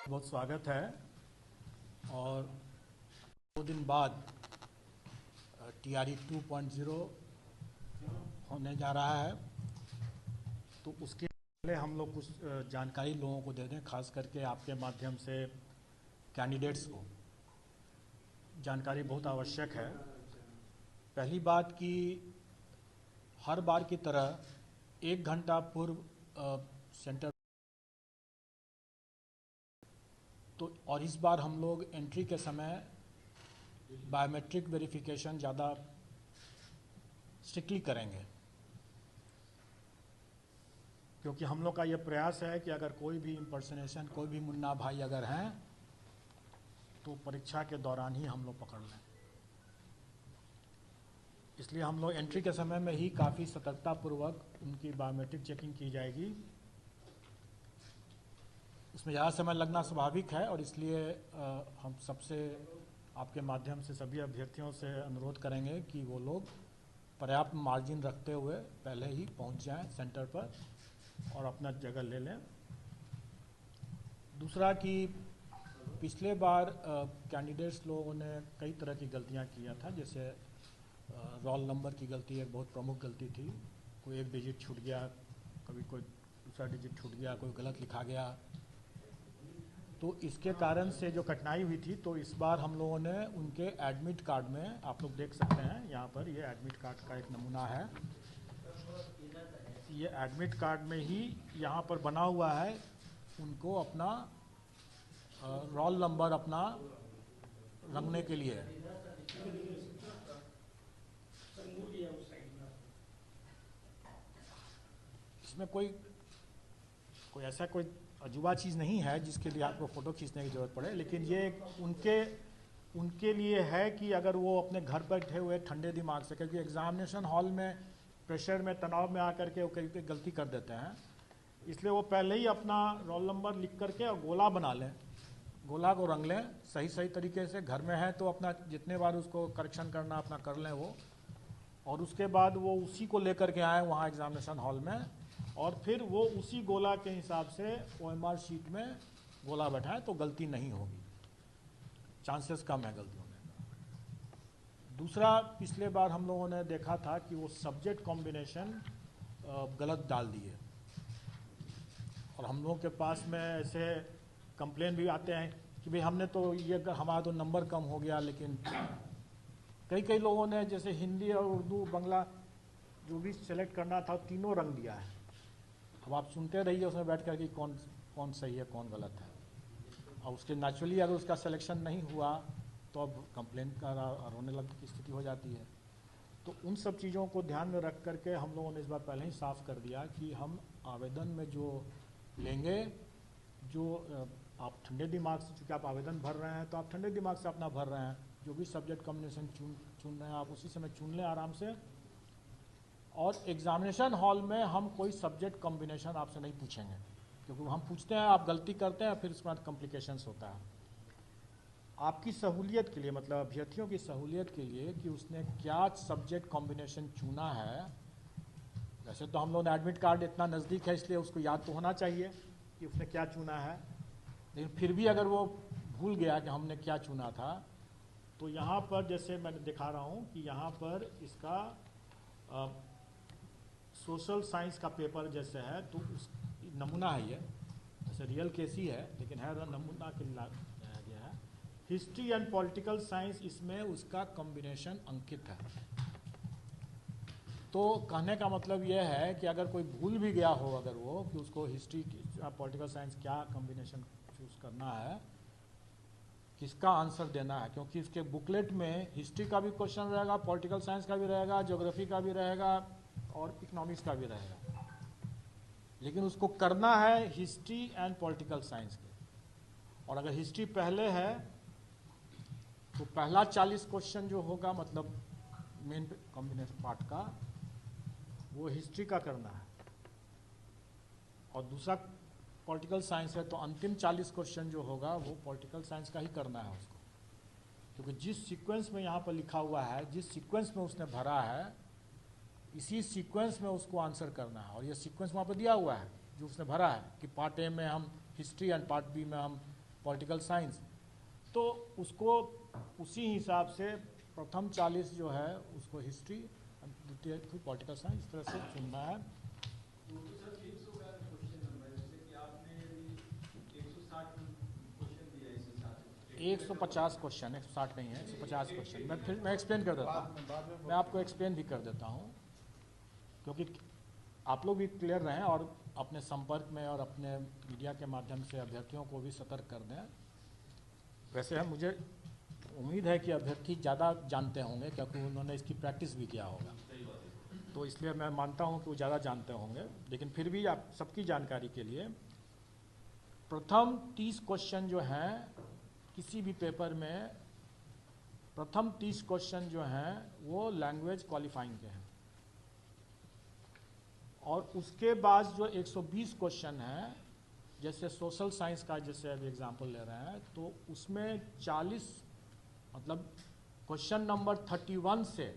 बहुत स्वागत है। और 2 दिन बाद TRE 2.0 होने जा रहा है, तो उसके पहले हम लोग कुछ जानकारी लोगों को दे दें, खास करके आपके माध्यम से कैंडिडेट्स को जानकारी बहुत आवश्यक है। पहली बात कि हर बार की तरह 1 घंटा पूर्व सेंटर तो और इस बार हम लोग एंट्री के समय बायोमेट्रिक वेरिफिकेशन ज़्यादा स्ट्रिक्टली करेंगे, क्योंकि हम लोग का ये प्रयास है कि अगर कोई भी इम्पर्सनेशन, कोई भी मुन्ना भाई अगर हैं तो परीक्षा के दौरान ही हम लोग पकड़ लें। इसलिए हम लोग एंट्री के समय में ही काफ़ी सतर्कतापूर्वक उनकी बायोमेट्रिक चेकिंग की जाएगी। इसमें ज़्यादा समय लगना स्वाभाविक है और इसलिए हम सबसे आपके माध्यम से सभी अभ्यर्थियों से अनुरोध करेंगे कि वो लोग पर्याप्त मार्जिन रखते हुए पहले ही पहुंच जाएं सेंटर पर और अपना जगह ले लें। दूसरा कि पिछले बार कैंडिडेट्स लोगों ने कई तरह की गलतियां किया था, जैसे रोल नंबर की गलती एक बहुत प्रमुख गलती थी। कोई एक डिजिट छूट गया, कभी कोई दूसरा डिजिट छूट गया, कोई गलत लिखा गया, तो इसके कारण से जो कठिनाई हुई थी, तो इस बार हम लोगों ने उनके एडमिट कार्ड में, आप लोग देख सकते हैं यहाँ पर, ये एडमिट कार्ड का एक नमूना है। ये एडमिट कार्ड में ही यहाँ पर बना हुआ है, उनको अपना रोल नंबर अपना रंगने के लिए। इसमें कोई ऐसा कोई अजूबा चीज़ नहीं है जिसके लिए आपको फ़ोटो खींचने की ज़रूरत पड़े, लेकिन ये उनके लिए है कि अगर वो अपने घर पर बैठे हुए ठंडे दिमाग से, क्योंकि एग्जामिनेशन हॉल में प्रेशर में, तनाव में आकर के वो कई गलती कर देते हैं, इसलिए वो पहले ही अपना रोल नंबर लिख करके और गोला बना लें, गोला को रंग लें सही तरीके से। घर में है तो अपना जितने बार उसको करेक्शन करना अपना कर लें वो, और उसके बाद वो उसी को लेकर के आए वहाँ एग्जामिनेशन हॉल में, और फिर वो उसी गोला के हिसाब से OMR शीट में गोला बैठाएं, तो गलती नहीं होगी, चांसेस कम है गलती होने का। दूसरा, पिछले बार हम लोगों ने देखा था कि वो सब्जेक्ट कॉम्बिनेशन गलत डाल दिए, और हम लोगों के पास में ऐसे कंप्लेन भी आते हैं कि भाई हमने तो ये, हमारा तो नंबर कम हो गया, लेकिन कई लोगों ने जैसे हिंदी और उर्दू बांग्ला जो भी सेलेक्ट करना था तीनों रंग दिया है। अब आप सुनते रहिए उसमें बैठ कर कि कौन सही है कौन गलत है, और उसके नेचुरली अगर उसका सिलेक्शन नहीं हुआ तो अब कंप्लेन का रोने लगने की स्थिति हो जाती है। तो उन सब चीज़ों को ध्यान में रख करके हम लोगों ने इस बार पहले ही साफ कर दिया कि हम आवेदन में जो लेंगे, जो आप ठंडे दिमाग से, चूँकि आप आवेदन भर रहे हैं तो आप ठंडे दिमाग से अपना भर रहे हैं, जो भी सब्जेक्ट कॉम्बिनेशन चुन रहे हैं आप उसी समय चुन लें आराम से। और एग्जामिनेशन हॉल में हम कोई सब्जेक्ट कॉम्बिनेशन आपसे नहीं पूछेंगे, क्योंकि हम पूछते हैं आप गलती करते हैं, फिर उसके बाद कॉम्प्लिकेशंस होता है। आपकी सहूलियत के लिए, मतलब अभ्यर्थियों की सहूलियत के लिए कि उसने क्या सब्जेक्ट कॉम्बिनेशन चुना है। वैसे तो हम लोग एडमिट कार्ड इतना नज़दीक है इसलिए उसको याद तो होना चाहिए कि उसने क्या चुना है, लेकिन फिर भी अगर वो भूल गया कि हमने क्या चुना था, तो यहाँ पर जैसे मैं दिखा रहा हूँ कि यहाँ पर इसका सोशल साइंस का पेपर जैसे है, तो उस नमूना है ये, जैसे रियल केस ही है लेकिन है नमूना के लाया गया है। हिस्ट्री एंड पॉलिटिकल साइंस, इसमें उसका कॉम्बिनेशन अंकित है। तो कहने का मतलब ये है कि अगर कोई भूल भी गया हो, अगर वो कि उसको हिस्ट्री पॉलिटिकल साइंस क्या कॉम्बिनेशन चूज़ करना है, किसका आंसर देना है, क्योंकि इसके बुकलेट में हिस्ट्री का भी क्वेश्चन रहेगा, पॉलिटिकल साइंस का भी रहेगा, ज्योग्राफी का भी रहेगा और इकोनॉमिक्स का भी रहेगा, लेकिन उसको करना है हिस्ट्री एंड पॉलिटिकल साइंस के। और अगर हिस्ट्री पहले है तो पहला 40 क्वेश्चन जो होगा, मतलब मेन कॉम्बिनेशन पार्ट का, वो हिस्ट्री का करना है, और दूसरा पॉलिटिकल साइंस है तो अंतिम 40 क्वेश्चन जो होगा वो पॉलिटिकल साइंस का ही करना है उसको, क्योंकि जिस सीक्वेंस में यहाँ पर लिखा हुआ है, जिस सीक्वेंस में उसने भरा है, इसी सीक्वेंस में उसको आंसर करना है। और ये सीक्वेंस वहाँ पर दिया हुआ है जो उसने भरा है कि पार्ट ए में हम हिस्ट्री एंड पार्ट बी में हम पॉलिटिकल साइंस, तो उसको उसी हिसाब से प्रथम 40 जो है उसको हिस्ट्री, द्वितीय पॉलिटिकल साइंस, इस तरह से चुनना है। तो सर 100 का क्वेश्चन नंबर है, जैसे कि आपने अभी 160 क्वेश्चन दिया है इस हिसाब से। 150 क्वेश्चन, 160 नहीं है, 150 क्वेश्चन। मैं एक्सप्लेन कर देता हूँ, मैं आपको एक्सप्लेन भी कर देता हूँ, क्योंकि आप लोग भी क्लियर रहें और अपने संपर्क में और अपने मीडिया के माध्यम से अभ्यर्थियों को भी सतर्क कर दें। वैसे है, मुझे उम्मीद है कि अभ्यर्थी ज़्यादा जानते होंगे क्योंकि उन्होंने इसकी प्रैक्टिस भी किया होगा, तो इसलिए मैं मानता हूं कि वो ज़्यादा जानते होंगे। लेकिन फिर भी आप सबकी जानकारी के लिए प्रथम 30 क्वेश्चन जो हैं किसी भी पेपर में, प्रथम 30 क्वेश्चन जो हैं वो लैंग्वेज क्वालिफाइंग के हैं, और उसके बाद जो 120 क्वेश्चन हैं, जैसे सोशल साइंस का जैसे अभी एग्जांपल ले रहे हैं, तो उसमें 40 मतलब क्वेश्चन नंबर 31 से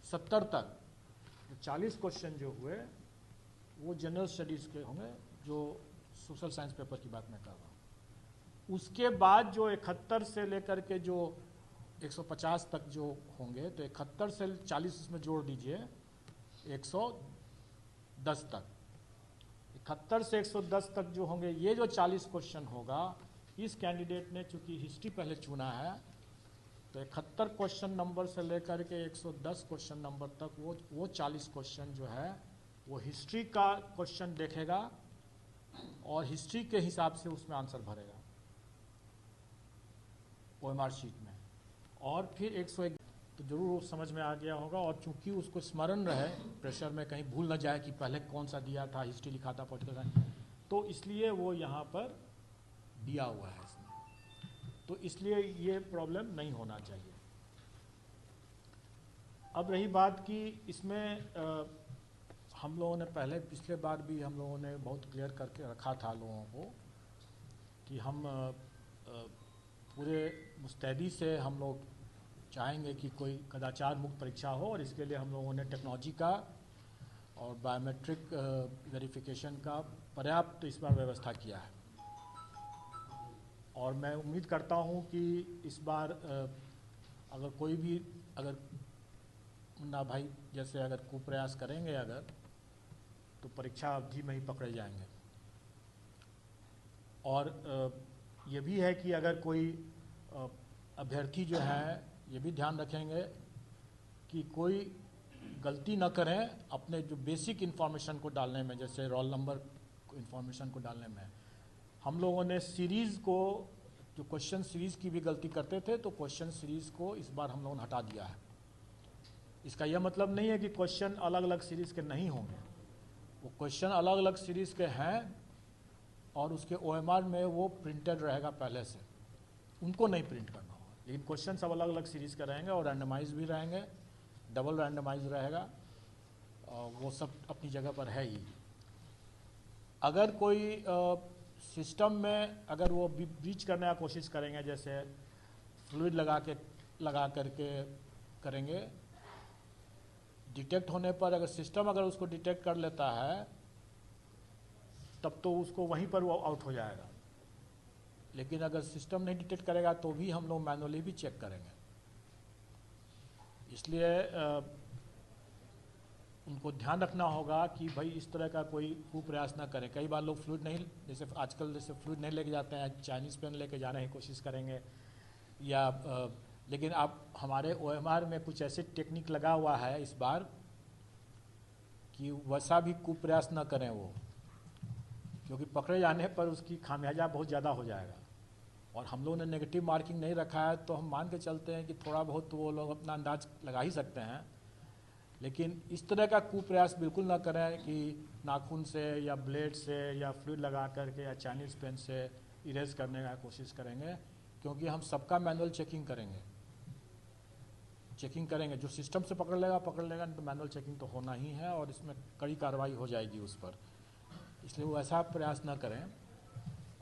70 तक 40 क्वेश्चन जो हुए वो जनरल स्टडीज़ के होंगे, जो सोशल साइंस पेपर की बात मैं कर रहा हूँ। उसके बाद जो 71 से लेकर के जो 150 तक जो होंगे, तो 71 से 40 इसमें जोड़ दीजिए 110 तक, 71 से 110 तक जो होंगे, ये जो 40 क्वेश्चन होगा, इस कैंडिडेट ने चूंकि हिस्ट्री पहले चुना है, तो 71 क्वेश्चन नंबर से लेकर के 110 क्वेश्चन नंबर तक वो 40 क्वेश्चन जो है वो हिस्ट्री का क्वेश्चन देखेगा और हिस्ट्री के हिसाब से उसमें आंसर भरेगा OMR शीट में, और फिर 101 तो जरूर समझ में आ गया होगा। और चूंकि उसको स्मरण रहे, प्रेशर में कहीं भूल ना जाए कि पहले कौन सा दिया था, हिस्ट्री लिखा था, पॉलिटिकल साइंस, तो इसलिए वो यहाँ पर दिया हुआ है इसमें, तो इसलिए ये प्रॉब्लम नहीं होना चाहिए। अब रही बात कि इसमें हम लोगों ने पहले पिछले बार भी हम लोगों ने बहुत क्लियर करके रखा था लोगों को कि हम पूरे मुस्तैदी से हम लोग चाहेंगे कि कोई कदाचार मुक्त परीक्षा हो, और इसके लिए हम लोगों ने टेक्नोलॉजी का और बायोमेट्रिक वेरिफिकेशन का पर्याप्त इस बार व्यवस्था किया है। और मैं उम्मीद करता हूं कि इस बार अगर कोई भी अगर मुन्ना भाई जैसे अगर कुप्रयास करेंगे अगर, तो परीक्षा अवधि में ही पकड़े जाएंगे। और ये भी है कि अगर कोई अभ्यर्थी जो है ये भी ध्यान रखेंगे कि कोई गलती न करें अपने जो बेसिक इन्फॉर्मेशन को डालने में, जैसे रोल नंबर इन्फॉर्मेशन को डालने में। हम लोगों ने सीरीज़ को, जो क्वेश्चन सीरीज़ की भी गलती करते थे, तो क्वेश्चन सीरीज़ को इस बार हम लोगों ने हटा दिया है। इसका यह मतलब नहीं है कि क्वेश्चन अलग अलग सीरीज़ के नहीं होंगे, वो क्वेश्चन अलग अलग सीरीज़ के हैं और उसके OMR में वो प्रिंटेड रहेगा पहले से, उनको नहीं प्रिंट करना होगा, लेकिन क्वेश्चन सब अलग अलग सीरीज़ के रहेंगे और रैंडमाइज भी रहेंगे, डबल रैंडमाइज रहेगा, और वो सब अपनी जगह पर है ही। अगर कोई सिस्टम में अगर वो ब्रीच करने की कोशिश करेंगे, जैसे फ्लूइड लगा करके करेंगे, डिटेक्ट होने पर अगर सिस्टम अगर उसको डिटेक्ट कर लेता है तब तो उसको वहीं पर वो आउट हो जाएगा, लेकिन अगर सिस्टम नहीं डिटेक्ट करेगा तो भी हम लोग मैनुअली भी चेक करेंगे। इसलिए उनको ध्यान रखना होगा कि भाई इस तरह का कोई कुप्रयास ना करें। कई बार लोग फ्लूइड नहीं, जैसे आजकल जैसे फ्लूइड नहीं लेके जाते हैं, चाइनीज़ पेन लेके जाने की कोशिश करेंगे, या लेकिन आप हमारे OMR में कुछ ऐसे टेक्निक लगा हुआ है इस बार कि वैसा भी कुप्रयास ना करें वो, क्योंकि पकड़े जाने पर उसकी खामियाजा बहुत ज़्यादा हो जाएगा। और हम लोगों ने नेगेटिव मार्किंग नहीं रखा है, तो हम मान के चलते हैं कि थोड़ा बहुत तो वो लोग अपना अंदाज लगा ही सकते हैं, लेकिन इस तरह का कुप्रयास बिल्कुल ना करें कि नाखून से या ब्लेड से या फ्लूइड लगा करके या चाइनीज़ पेन से इरेज करने का कोशिश करेंगे, क्योंकि हम सबका मैनुअल चेकिंग करेंगे। जो सिस्टम से पकड़ लेगा नहीं तो मैनुअल चेकिंग तो होना ही है, और इसमें कड़ी कार्रवाई हो जाएगी उस पर, इसलिए वो ऐसा प्रयास ना करें।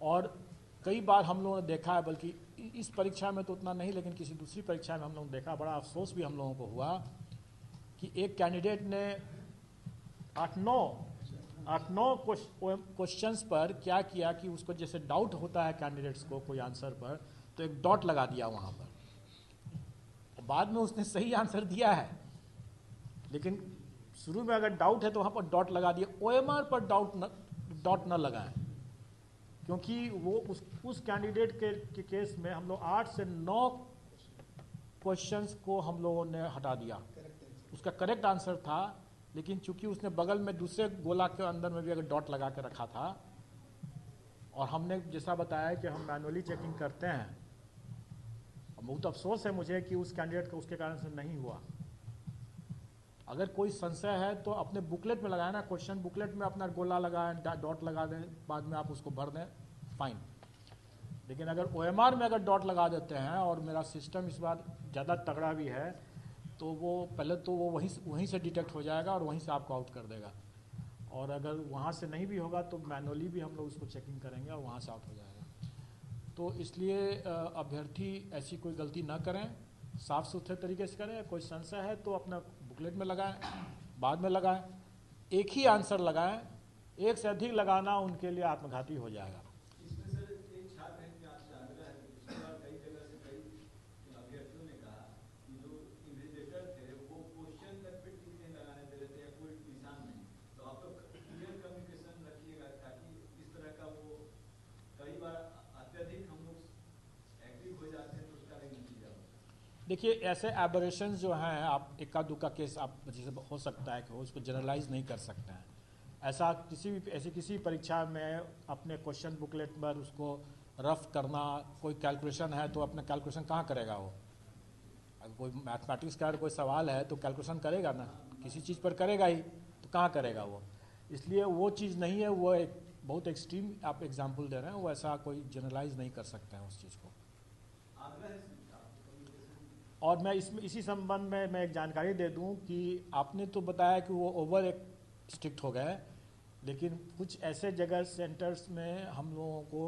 और कई बार हम लोगों ने देखा है, बल्कि इस परीक्षा में तो उतना नहीं, लेकिन किसी दूसरी परीक्षा में हम लोगों ने देखा, बड़ा अफसोस भी हम लोगों को हुआ कि एक कैंडिडेट ने 8-9 9 क्वेश्चंस पर क्या किया कि उसको जैसे डाउट होता है कैंडिडेट्स को कोई आंसर पर, तो एक डॉट लगा दिया वहाँ पर। और बाद में उसने सही आंसर दिया है, लेकिन शुरू में अगर डाउट है तो वहाँ पर डॉट लगा दिया। OMR पर डॉट न लगाएं, क्योंकि वो उस कैंडिडेट के केस में हम लोग 8 से 9 क्वेश्चंस को हम लोगों ने हटा दिया। उसका करेक्ट आंसर था, लेकिन चूंकि उसने बगल में दूसरे गोला के अंदर में भी अगर डॉट लगा के रखा था, और हमने जैसा बताया कि हम मैनुअली चेकिंग करते हैं, बहुत अफसोस है मुझे कि उस कैंडिडेट का उसके कारण से नहीं हुआ। अगर कोई संशय है तो अपने बुकलेट में लगाए ना, क्वेश्चन बुकलेट में अपना गोला लगाएं, डॉट लगा दें, बाद में आप उसको भर दें, फाइन। लेकिन अगर OMR में अगर डॉट लगा देते हैं, और मेरा सिस्टम इस बार ज़्यादा तगड़ा भी है, तो वो पहले तो वो वहीं से डिटेक्ट हो जाएगा और वहीं से आपको आउट कर देगा। और अगर वहाँ से नहीं भी होगा तो मैनुअली भी हम लोग उसको चेकिंग करेंगे और वहाँ से आउट हो जाएगा। तो इसलिए अभ्यर्थी ऐसी कोई गलती ना करें, साफ सुथरे तरीके से करें। कोई संशय है तो अपना बुकलेट में लगाएं, बाद में लगाएं, एक ही आंसर लगाएं। एक से अधिक लगाना उनके लिए आत्मघाती हो जाएगा। इसमें सर एक छात्र है कि आपसे आग्रह है कि पिछली बार कई जगह से कई अभ्यर्थियों ने कहा कि जो इन्विजिलेटर थे वो क्वेश्चन तक पे टिक नहीं लगाने दे रहे थे या कोई निशान नहीं। तो आप लोग क्लियर कम्युनिकेशन रखिएगा ताकि इस तरह का वो कई बार अत्यधिक हम लोग एक्टिव हो जाते हैं तो उसका भी नतीजा होता है। देखिए, ऐसे एबरेशंस जो हैं, आप इक्का दुक्का केस आप जैसे हो सकता है कि हो, उसको जनरलाइज नहीं कर सकते हैं। ऐसा किसी परीक्षा में अपने क्वेश्चन बुकलेट पर उसको रफ करना, कोई कैलकुलेशन है तो अपना कैलकुलेशन कहाँ करेगा वो? अगर कोई मैथमेटिक्स का अगर कोई सवाल है तो कैलकुलेशन करेगा ना, किसी चीज़ पर करेगा ही, तो कहाँ करेगा वो? इसलिए वो चीज़ नहीं है, वो एक बहुत एक्सट्रीम आप एग्जाम्पल दे रहे हैं, वो ऐसा कोई जनरलाइज नहीं कर सकते हैं उस चीज़ को। आग्रह है कम्युनिकेशन। और मैं इसी संबंध में मैं एक जानकारी दे दूं कि आपने तो बताया कि वो ओवर एक स्ट्रिक्ट हो गए, लेकिन कुछ ऐसे जगह सेंटर्स में हम लोगों को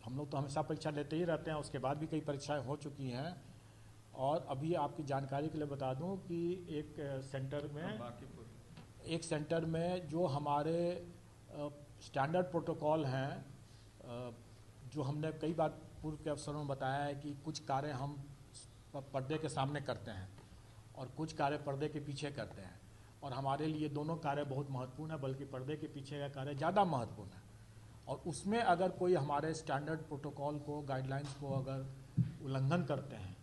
हम लोग तो हमेशा परीक्षा लेते ही रहते हैं, उसके बाद भी कई परीक्षाएं हो चुकी हैं। और अभी आपकी जानकारी के लिए बता दूं कि एक सेंटर में जो हमारे स्टैंडर्ड प्रोटोकॉल हैं, जो हमने कई बार पूर्व के अवसरों में बताया है कि कुछ कार्य हम पर्दे के सामने करते हैं और कुछ कार्य पर्दे के पीछे करते हैं, और हमारे लिए दोनों कार्य बहुत महत्वपूर्ण है, बल्कि पर्दे के पीछे का कार्य ज़्यादा महत्वपूर्ण है। और उसमें अगर कोई हमारे स्टैंडर्ड प्रोटोकॉल को, गाइडलाइंस को अगर उल्लंघन करते हैं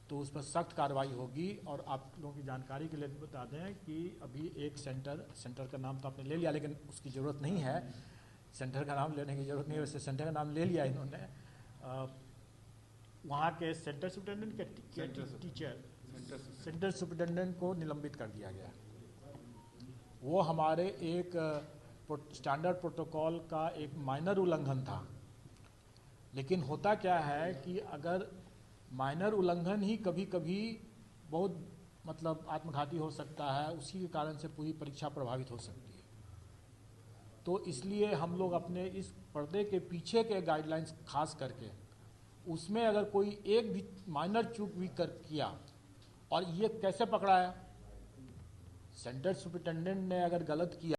तो उस पर सख्त कार्रवाई होगी। और आप लोगों की जानकारी के लिए भी बता दें कि अभी एक सेंटर का नाम तो आपने ले लिया, लेकिन उसकी ज़रूरत नहीं है, सेंटर का नाम लेने की ज़रूरत नहीं है, वैसे सेंटर का नाम ले लिया इन्होंने। वहाँ के सेंटर सुपरिटेंडेंट के सेंटर सुपरिटेंडेंट को निलंबित कर दिया गया। वो हमारे एक स्टैंडर्ड प्रोटोकॉल का एक माइनर उल्लंघन था। लेकिन होता क्या है कि अगर माइनर उल्लंघन ही कभी कभी बहुत मतलब आत्मघाती हो सकता है, उसी के कारण से पूरी परीक्षा प्रभावित हो सकती है। तो इसलिए हम लोग अपने इस पर्दे के पीछे के गाइडलाइंस खास करके, उसमें अगर कोई एक भी माइनर चूक भी किया, और ये कैसे पकड़ा है, सेंटर सुपरिटेंडेंट ने अगर गलत किया